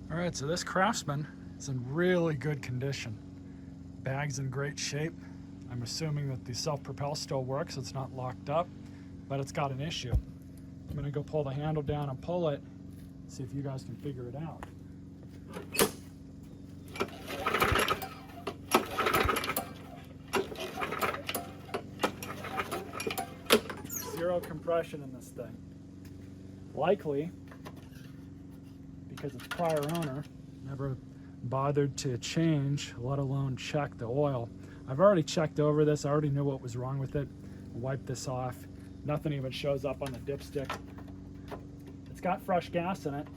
All right, so this Craftsman is in really good condition. Bag's in great shape. I'm assuming that the self-propel still works. It's not locked up, but it's got an issue. I'm gonna go pull the handle down and pull it, see if you guys can figure it out. Zero compression in this thing. Likely because its prior owner never bothered to change, let alone check the oil. I've already checked over this. I already knew what was wrong with it. Wiped this off. Nothing even shows up on the dipstick. It's got fresh gas in it.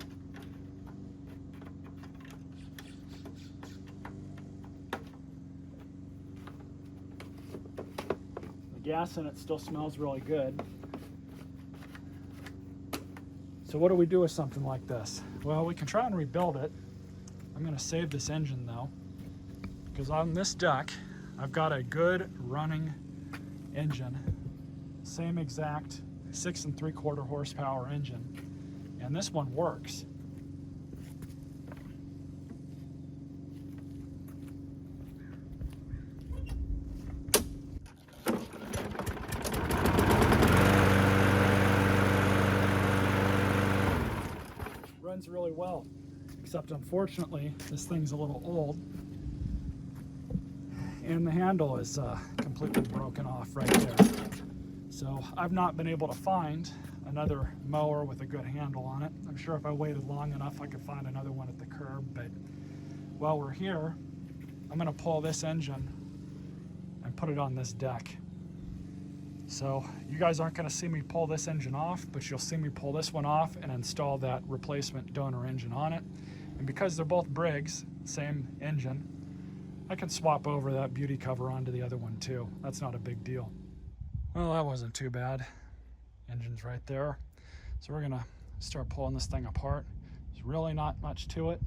The gas in it still smells really good. So what do we do with something like this? Well, we can try and rebuild it. I'm going to save this engine though, because on this deck I've got a good running engine, same exact 6 3/4 horsepower engine, and this one works. Runs really well, except unfortunately this thing's a little old and the handle is completely broken off right there. So I've not been able to find another mower with a good handle on it. I'm sure if I waited long enough I could find another one at the curb, but while we're here I'm going to pull this engine and put it on this deck. So you guys aren't going to see me pull this engine off, but you'll see me pull this one off and install that replacement donor engine on it. And because they're both Briggs, same engine, I can swap over that beauty cover onto the other one too. That's not a big deal. Well, that wasn't too bad. Engine's right there. So we're gonna start pulling this thing apart. There's really not much to it.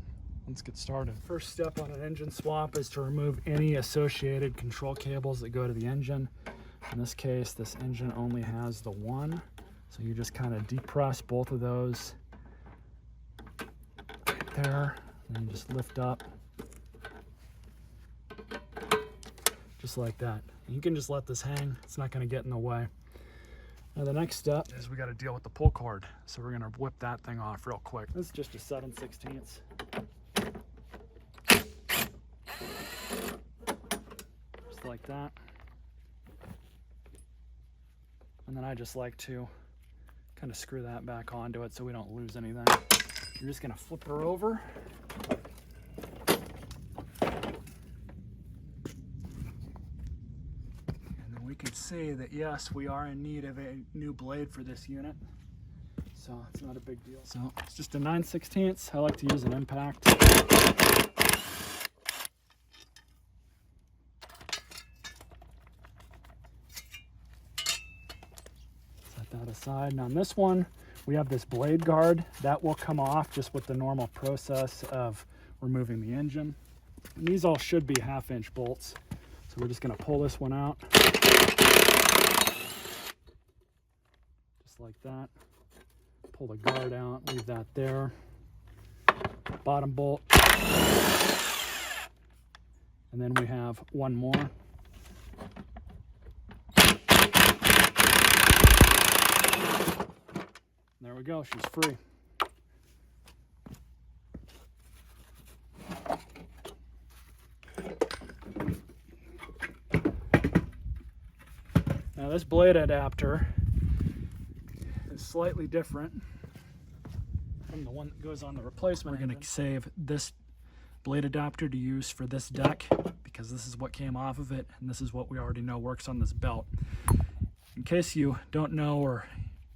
Let's get started. First step on an engine swap is to remove any associated control cables that go to the engine. In this case, this engine only has the one, so you just kind of depress both of those right there, and then you just lift up, just like that. You can just let this hang, it's not going to get in the way. Now the next step is we got to deal with the pull cord, so we're going to whip that thing off real quick. This is just a 7/16. Just like that. And then I just like to kind of screw that back onto it so we don't lose anything. You're just gonna flip her over. And then we can see that yes, we are in need of a new blade for this unit. So it's not a big deal. So it's just a 9/16. I like to use an impact. That aside. Now on this one we have this blade guard that will come off just with the normal process of removing the engine, and these all should be 1/2-inch bolts, so we're just going to pull this one out just like that, pull the guard out, leave that there, bottom bolt, and then we have one more. There we go, she's free. Now this blade adapter is slightly different from the one that goes on the replacement. We're going to save this blade adapter to use for this deck because this is what came off of it and this is what we already know works on this belt. In case you don't know or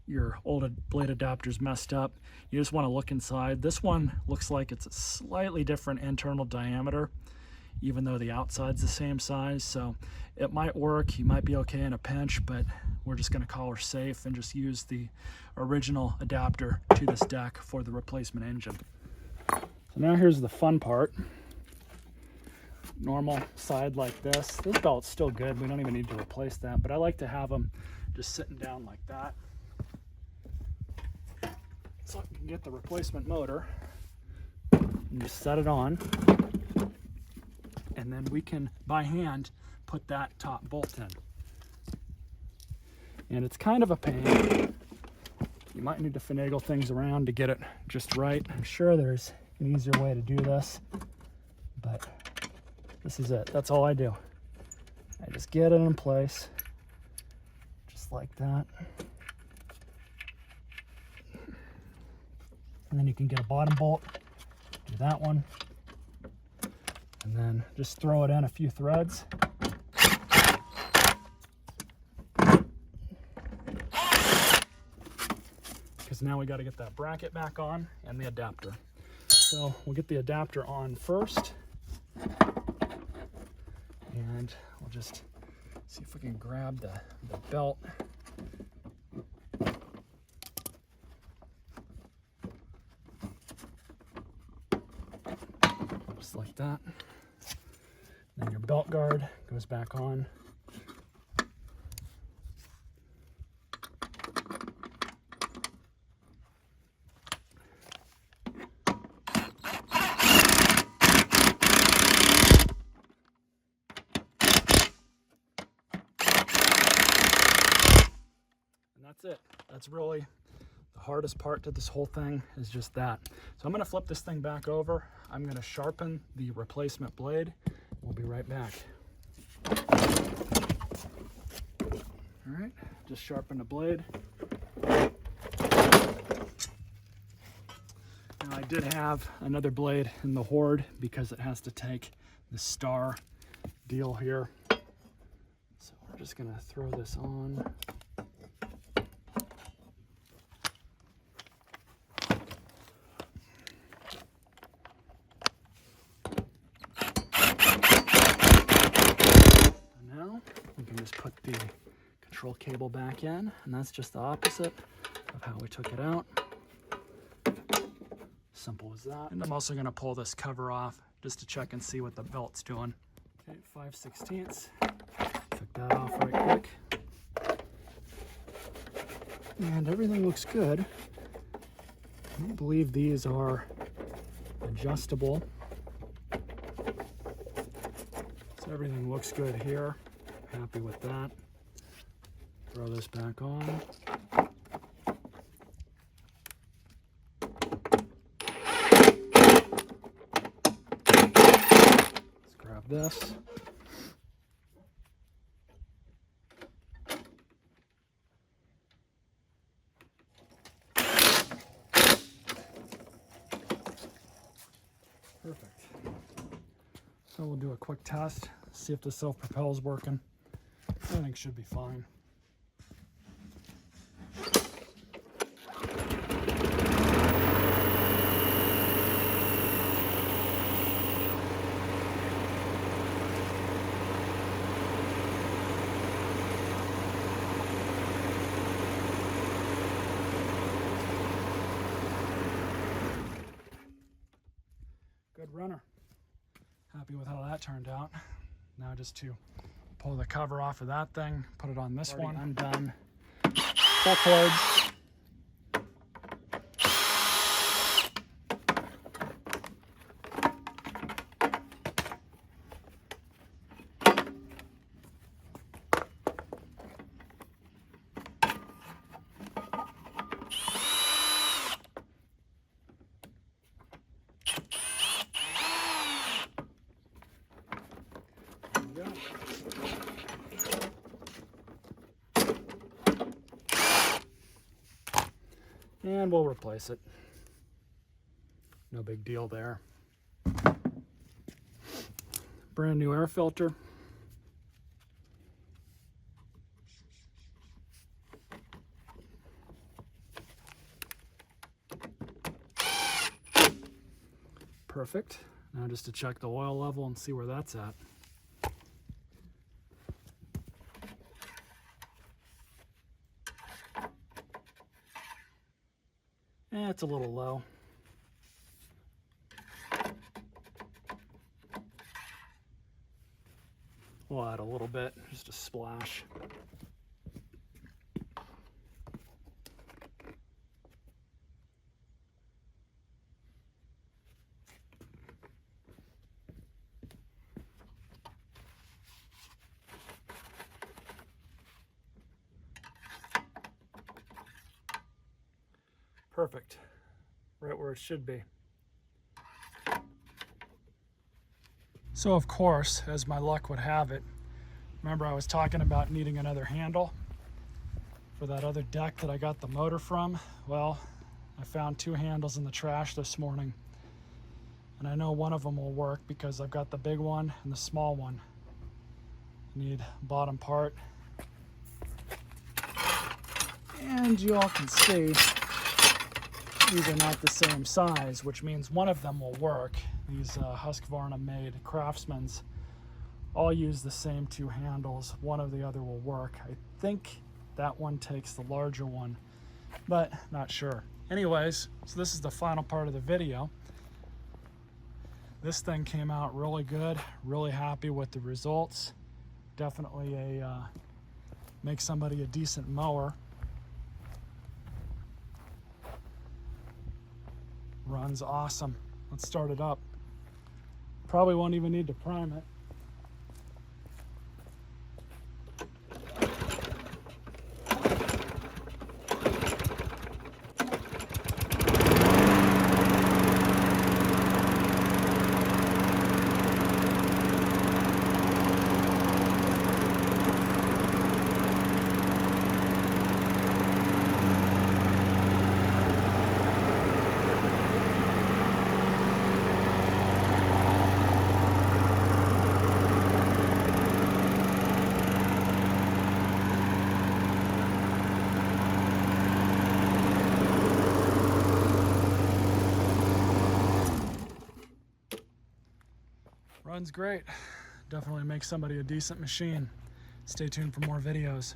your old blade adapter's messed up, you just want to look inside. This one looks like it's a slightly different internal diameter, even though the outside's the same size, so it might work. You might be okay in a pinch, but we're just going to call her safe and just use the original adapter to this deck for the replacement engine. So now here's the fun part. Normal side like this. This belt's still good. We don't even need to replace that, but I like to have them just sitting down like that, so I can get the replacement motor and and you set it on, and then we can, by hand, put that top bolt in. And it's kind of a pain. You might need to finagle things around to get it just right. I'm sure there's an easier way to do this, but this is it. That's all I do. I just get it in place, just like that. And then you can get a bottom bolt, do that one, and then just throw it in a few threads. Because now we got to get that bracket back on and the adapter. So we'll get the adapter on first, and we'll just see if we can grab the belt. Just like that. Then your belt guard goes back on. That's it. That's really the hardest part to this whole thing, is just that. So I'm going to flip this thing back over. I'm going to sharpen the replacement blade. We'll be right back. All right, just sharpen the blade. Now I did have another blade in the Horde because it has to take the star deal here. So we're just going to throw this on. Put the control cable back in, and that's just the opposite of how we took it out. Simple as that. And I'm also going to pull this cover off just to check and see what the belt's doing. Okay, 5/16. Took that off right quick. And everything looks good. I don't believe these are adjustable. So everything looks good here. Happy with that. Throw this back on. Let's grab this. Perfect. So we'll do a quick test, see if the self-propel is working. Everything should be fine. Good runner. Happy with how that turned out. Now just to pull the cover off of that thing, put it on this one. I'm done. Full cords. And we'll replace it. No big deal there. Brand new air filter. Perfect. Now just to check the oil level and see where that's at. It's a little low. We'll add a little bit, just a splash. Perfect. Right where it should be. So of course, as my luck would have it, remember I was talking about needing another handle for that other deck that I got the motor from? Well, I found 2 handles in the trash this morning. And I know one of them will work because I've got the big one and the small one. Need bottom part. And you all can see these are not the same size, which means one of them will work. These Husqvarna made Craftsmans all use the same 2 handles. One or the other will work. I think that one takes the larger one, but not sure. Anyways, so this is the final part of the video. This thing came out really good, really happy with the results. Definitely make somebody a decent mower. Runs awesome. Let's start it up. Probably won't even need to prime it. Runs great. Definitely makes somebody a decent machine. Stay tuned for more videos.